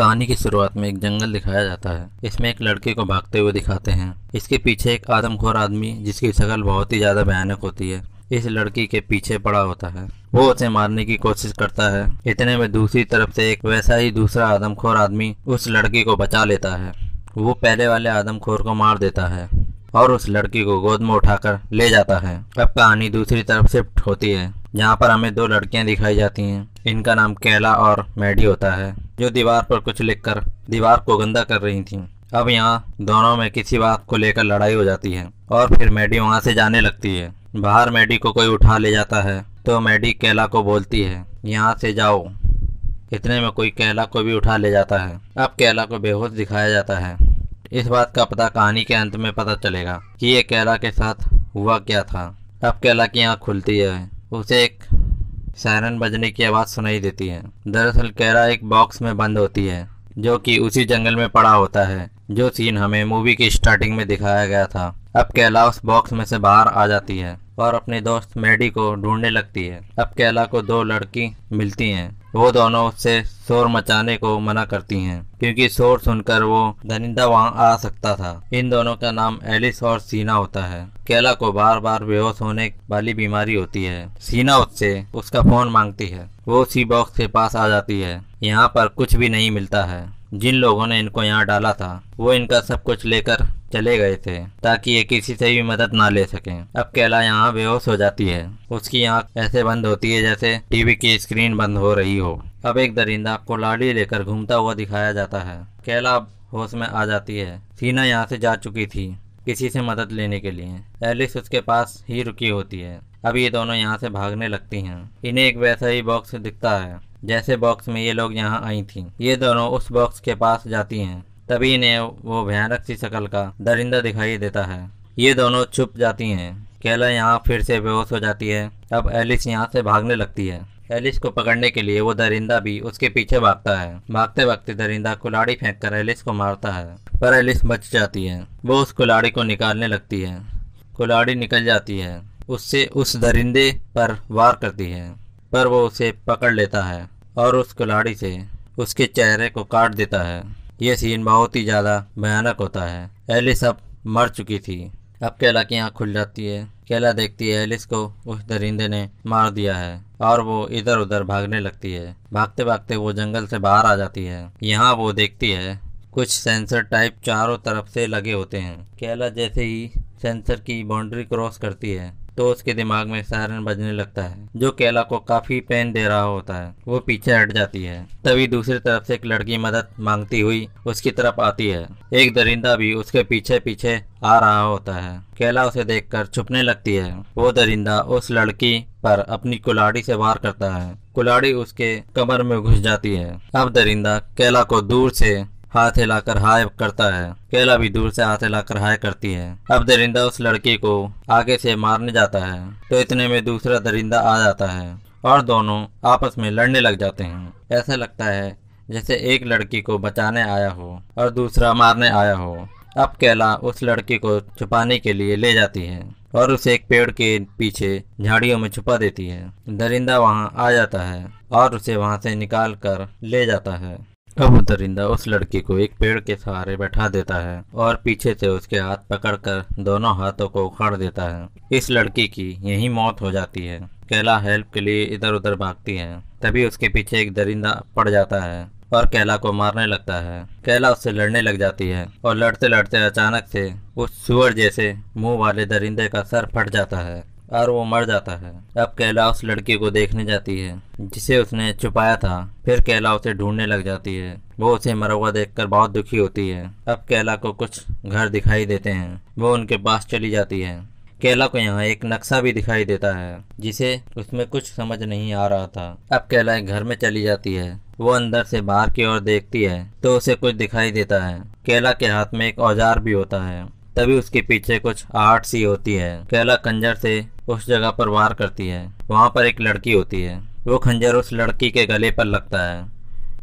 कहानी की शुरुआत में एक जंगल दिखाया जाता है। इसमें एक लड़के को भागते हुए दिखाते हैं। इसके पीछे एक आदमखोर आदमी जिसकी शक्ल बहुत ही ज्यादा भयानक होती है इस लड़की के पीछे पड़ा होता है। वो उसे मारने की कोशिश करता है। इतने में दूसरी तरफ से एक वैसा ही दूसरा आदमखोर आदमी उस लड़की को बचा लेता है। वो पहले वाले आदमखोर को मार देता है और उस लड़की को गोद में उठाकर ले जाता है। अब कहानी दूसरी तरफ शिफ्ट होती है जहाँ पर हमें दो लड़कियां दिखाई जाती हैं। इनका नाम कैला और मैडी होता है, जो दीवार पर कुछ लिखकर दीवार को गंदा कर रही थीं। अब यहाँ दोनों में किसी बात को लेकर लड़ाई हो जाती है और फिर मैडी वहाँ से जाने लगती है। बाहर मैडी को कोई उठा ले जाता है तो मैडी कैला को बोलती है यहाँ से जाओ। इतने में कोई कैला को भी उठा ले जाता है। अब कैला को बेहोश दिखाया जाता है। इस बात का पता कहानी के अंत में पता चलेगा कि ये कैला के साथ हुआ क्या था। अब कैला की आँख खुलती है, उसे एक सायरन बजने की आवाज़ सुनाई देती है। दरअसल कैला एक बॉक्स में बंद होती है जो कि उसी जंगल में पड़ा होता है जो सीन हमें मूवी की स्टार्टिंग में दिखाया गया था। अब कैला उस बॉक्स में से बाहर आ जाती है और अपने दोस्त मैडी को ढूंढने लगती है। अब कैला को दो लड़की मिलती हैं। वो दोनों उससे शोर मचाने को मना करती हैं क्योंकि शोर सुनकर वो दरिंदा वहां आ सकता था। इन दोनों का नाम एलिस और सीना होता है। कैला को बार बार बेहोश होने वाली बीमारी होती है। सीना उससे उसका फोन मांगती है। वो उसी बॉक्स के पास आ जाती है। यहाँ पर कुछ भी नहीं मिलता है। जिन लोगों ने इनको यहाँ डाला था वो इनका सब कुछ लेकर चले गए थे ताकि ये किसी से भी मदद ना ले सकें। अब कैला यहाँ बेहोश हो जाती है। उसकी आंख ऐसे बंद होती है जैसे टीवी की स्क्रीन बंद हो रही हो। अब एक दरिंदा कुल्हाड़ी लेकर घूमता हुआ दिखाया जाता है। कैला अब होश में आ जाती है। सीना यहाँ से जा चुकी थी किसी से मदद लेने के लिए। एलिस उसके पास ही रुकी होती है। अब ये दोनों यहाँ से भागने लगती हैं। इन्हें एक वैसा ही बॉक्स दिखता है जैसे बॉक्स में ये लोग यहाँ आई थीं। ये दोनों उस बॉक्स के पास जाती हैं। तभी इन्हें वो भयानक सी शक्ल का दरिंदा दिखाई देता है। ये दोनों छुप जाती हैं। कैला यहाँ फिर से बेहोश हो जाती है। अब एलिस यहाँ से भागने लगती है। एलिस को पकड़ने के लिए वो दरिंदा भी उसके पीछे भागता है। भागते भागते दरिंदा कुल्हाड़ी फेंककर एलिस को मारता है पर एलिस बच जाती है। वो उस कुल्हाड़ी को निकालने लगती है। कुल्हाड़ी निकल जाती है। उससे उस दरिंदे पर वार करती है पर वो उसे पकड़ लेता है और उस कुल्हाड़ी से उसके चेहरे को काट देता है। यह सीन बहुत ही ज़्यादा भयानक होता है। एलिस अब मर चुकी थी। अब कैला की आँख खुल जाती है। कैला देखती है एलिस को उस दरिंदे ने मार दिया है और वो इधर उधर भागने लगती है। भागते भागते वो जंगल से बाहर आ जाती है। यहाँ वो देखती है कुछ सेंसर टाइप चारों तरफ से लगे होते हैं। कैला जैसे ही सेंसर की बाउंड्री क्रॉस करती है तो उसके दिमाग में सायरन बजने लगता है जो कैला को काफी पेन दे रहा होता है। वो पीछे हट जाती है। तभी दूसरी तरफ से एक लड़की मदद मांगती हुई उसकी तरफ आती है। एक दरिंदा भी उसके पीछे पीछे आ रहा होता है। कैला उसे देखकर छुपने लगती है। वो दरिंदा उस लड़की पर अपनी कुल्हाड़ी से वार करता है। कुल्हाड़ी उसके कमर में घुस जाती है। अब दरिंदा कैला को दूर से हाथ हिलाकर हाय करता है। कैला भी दूर से हाथ हिलाकर हाय करती है। अब दरिंदा उस लड़की को आगे से मारने जाता है तो इतने में दूसरा दरिंदा आ जाता है और दोनों आपस में लड़ने लग जाते हैं। ऐसा लगता है जैसे एक लड़की को बचाने आया हो और दूसरा मारने आया हो। अब कैला उस लड़की को छुपाने के लिए ले जाती है और उसे एक पेड़ के पीछे झाड़ियों में छुपा देती है। दरिंदा वहाँ आ जाता है और उसे वहाँ से निकाल कर ले जाता है। अब दरिंदा उस लड़की को एक पेड़ के सहारे बैठा देता है और पीछे से उसके हाथ पकड़कर दोनों हाथों को उखाड़ देता है। इस लड़की की यही मौत हो जाती है। कैला हेल्प के लिए इधर उधर भागती है। तभी उसके पीछे एक दरिंदा पड़ जाता है और कैला को मारने लगता है। कैला उससे लड़ने लग जाती है और लड़ते लड़ते अचानक से उस सुअर जैसे मुंह वाले दरिंदे का सर फट जाता है और वो मर जाता है। अब कैला उस लड़की को देखने जाती है जिसे उसने छुपाया था। फिर कैला उसे ढूंढने लग जाती है। वो उसे मरा हुआ देखकर बहुत दुखी होती है। अब कैला को कुछ घर दिखाई देते हैं। वो उनके पास चली जाती है। कैला को यहाँ एक नक्शा भी दिखाई देता है जिसे उसमें कुछ समझ नहीं आ रहा था। अब कैला एक घर में चली जाती है। वो अंदर से बाहर की ओर देखती है तो उसे कुछ दिखाई देता है। कैला के हाथ में एक औजार भी होता है। तभी उसके पीछे कुछ आहट सी होती है। कैला खंजर से उस जगह पर वार करती है। वहाँ पर एक लड़की होती है। वो खंजर उस लड़की के गले पर लगता है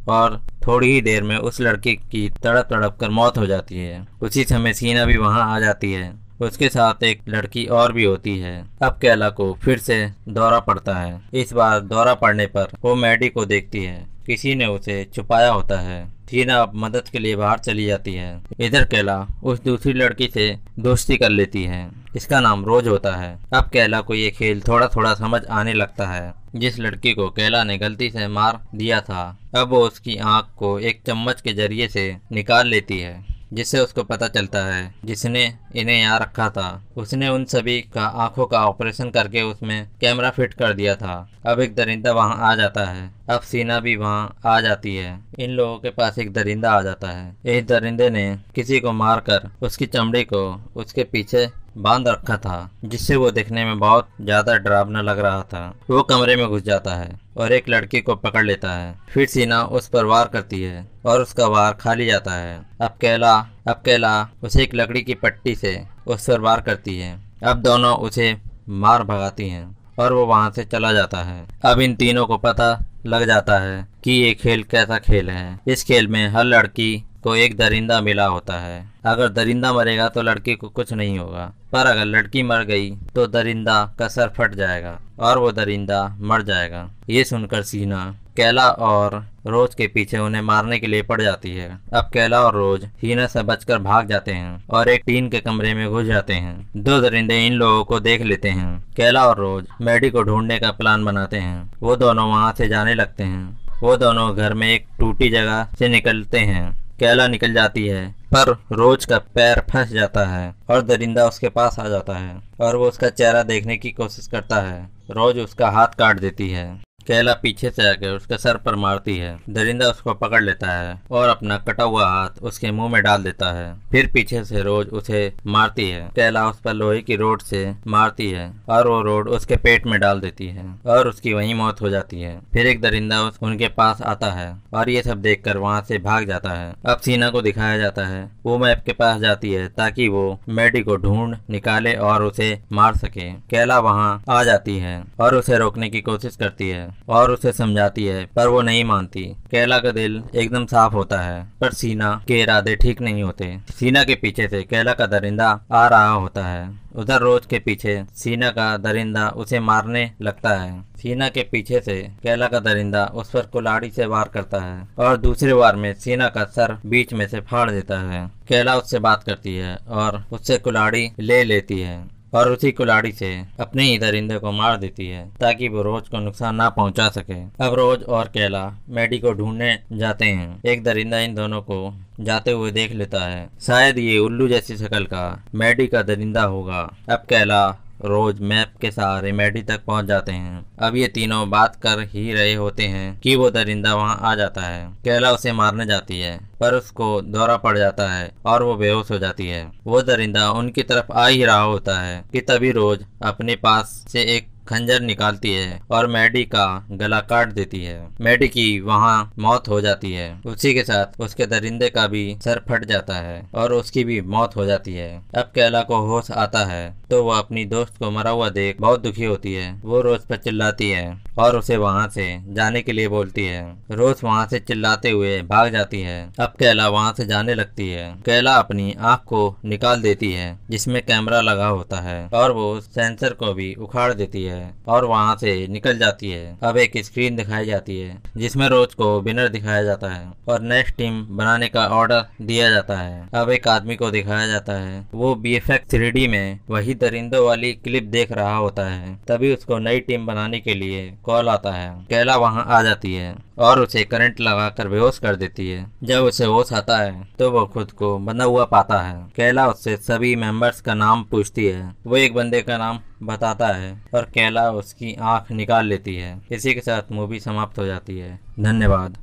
और थोड़ी ही देर में उस लड़की की तड़प तड़प कर मौत हो जाती है। उसी समय सीना भी वहाँ आ जाती है। उसके साथ एक लड़की और भी होती है। अब कैला को फिर से दौरा पड़ता है। इस बार दौरा पड़ने पर वो मैडी को देखती है। किसी ने उसे छुपाया होता है। टीना अब मदद के लिए बाहर चली जाती है। इधर कैला उस दूसरी लड़की से दोस्ती कर लेती है। इसका नाम रोज होता है। अब कैला को ये खेल थोड़ा थोड़ा समझ आने लगता है। जिस लड़की को कैला ने गलती से मार दिया था, अब वो उसकी आंख को एक चम्मच के जरिए से निकाल लेती है, जिससे उसको पता चलता है जिसने इन्हें यहाँ रखा था उसने उन सभी का आंखों का ऑपरेशन करके उसमें कैमरा फिट कर दिया था। अब एक दरिंदा वहाँ आ जाता है। अब सीना भी वहाँ आ जाती है। इन लोगों के पास एक दरिंदा आ जाता है। इस दरिंदे ने किसी को मारकर उसकी चमड़ी को उसके पीछे बांध रखा था, जिससे वो देखने में बहुत ज्यादा डरावना लग रहा था। वो कमरे में घुस जाता है और एक लड़की को पकड़ लेता है। फिर सीना उस पर वार करती है और उसका वार खाली जाता है। अब कैला उसे एक लकड़ी की पट्टी से उस पर वार करती है। अब दोनों उसे मार भगाती हैं और वो वहां से चला जाता है। अब इन तीनों को पता लग जाता है कि ये खेल कैसा खेल है। इस खेल में हर लड़की को एक दरिंदा मिला होता है। अगर दरिंदा मरेगा तो लड़की को कुछ नहीं होगा, पर अगर लड़की मर गई तो दरिंदा का सर फट जाएगा और वो दरिंदा मर जाएगा। ये सुनकर सीना कैला और रोज के पीछे उन्हें मारने के लिए पड़ जाती है। अब कैला और रोज सीना से बचकर भाग जाते हैं और एक टीन के कमरे में घुस जाते हैं। दो दरिंदे इन लोगों को देख लेते हैं। कैला और रोज मैडी को ढूंढने का प्लान बनाते हैं। वो दोनों वहां से जाने लगते हैं। वो दोनों घर में एक टूटी जगह से निकलते हैं। कैला निकल जाती है, पर रोज का पैर फंस जाता है और दरिंदा उसके पास आ जाता है और वो उसका चेहरा देखने की कोशिश करता है। रोज उसका हाथ काट देती है। कैला पीछे से आकर उसके सर पर मारती है। दरिंदा उसको पकड़ लेता है और अपना कटा हुआ हाथ उसके मुंह में डाल देता है। फिर पीछे से रोज उसे मारती है। कैला उस पर लोहे की रोड से मारती है और वो रोड उसके पेट में डाल देती है और उसकी वहीं मौत हो जाती है। फिर एक दरिंदा उनके पास आता है और ये सब देखकर वहाँ से भाग जाता है। अब सीना को दिखाया जाता है। वो मैप के पास जाती है ताकि वो मैडी को ढूंढ निकाले और उसे मार सके। कैला वहाँ आ जाती है और उसे रोकने की कोशिश करती है और उसे समझाती है, पर वो नहीं मानती। कैला का दिल एकदम साफ होता है, पर सीना के इरादे ठीक नहीं होते। सीना के पीछे से कैला का दरिंदा आ रहा होता है। उधर रोज के पीछे सीना का दरिंदा उसे मारने लगता है। सीना के पीछे से कैला का दरिंदा उस पर कुल्हाड़ी से वार करता है और दूसरे वार में सीना का सर बीच में से फाड़ देता है। कैला उससे बात करती है और उससे कुल्हाड़ी ले लेती है और उसी कुल्हाड़ी से अपने ही दरिंदे को मार देती है ताकि वो रोज को नुकसान ना पहुंचा सके। अब रोज और कैला मैडी को ढूंढने जाते हैं। एक दरिंदा इन दोनों को जाते हुए देख लेता है। शायद ये उल्लू जैसी शक्ल का मैडी का दरिंदा होगा। अब कैला रोज मैप के सहारे मैडी तक पहुंच जाते हैं। अब ये तीनों बात कर ही रहे होते हैं कि वो दरिंदा वहां आ जाता है। कैला उसे मारने जाती है, पर उसको दौरा पड़ जाता है और वो बेहोश हो जाती है। वो दरिंदा उनकी तरफ आ ही रहा होता है कि तभी रोज अपने पास से एक खंजर निकालती है और मैडी का गला काट देती है। मैडी की वहाँ मौत हो जाती है। उसी के साथ उसके दरिंदे का भी सर फट जाता है और उसकी भी मौत हो जाती है। अब कैला को होश आता है तो वह अपनी दोस्त को मरा हुआ देख बहुत दुखी होती है। वो रोज पर चिल्लाती है और उसे वहाँ से जाने के लिए बोलती है। रोज वहाँ से चिल्लाते हुए भाग जाती है। अब कैला वहाँ से जाने लगती है। कैला अपनी आँख को निकाल देती है जिसमें कैमरा लगा होता है और वो सेंसर को भी उखाड़ देती है और वहां से निकल जाती है। अब एक स्क्रीन दिखाई जाती है जिसमें रोज को विनर दिखाया जाता है और नेक्स्ट टीम बनाने का ऑर्डर दिया जाता है। अब एक आदमी को दिखाया जाता है। वो BFX 3D में वही दरिंदों वाली क्लिप देख रहा होता है। तभी उसको नई टीम बनाने के लिए कॉल आता है। कैला वहां आ जाती है और उसे करंट लगाकर बेहोश कर देती है। जब उसे होश आता है तो वो खुद को बंधा हुआ पाता है। कैला उससे सभी मेंबर्स का नाम पूछती है। वो एक बंदे का नाम बताता है और कैला उसकी आंख निकाल लेती है। इसी के साथ मूवी समाप्त हो जाती है। धन्यवाद।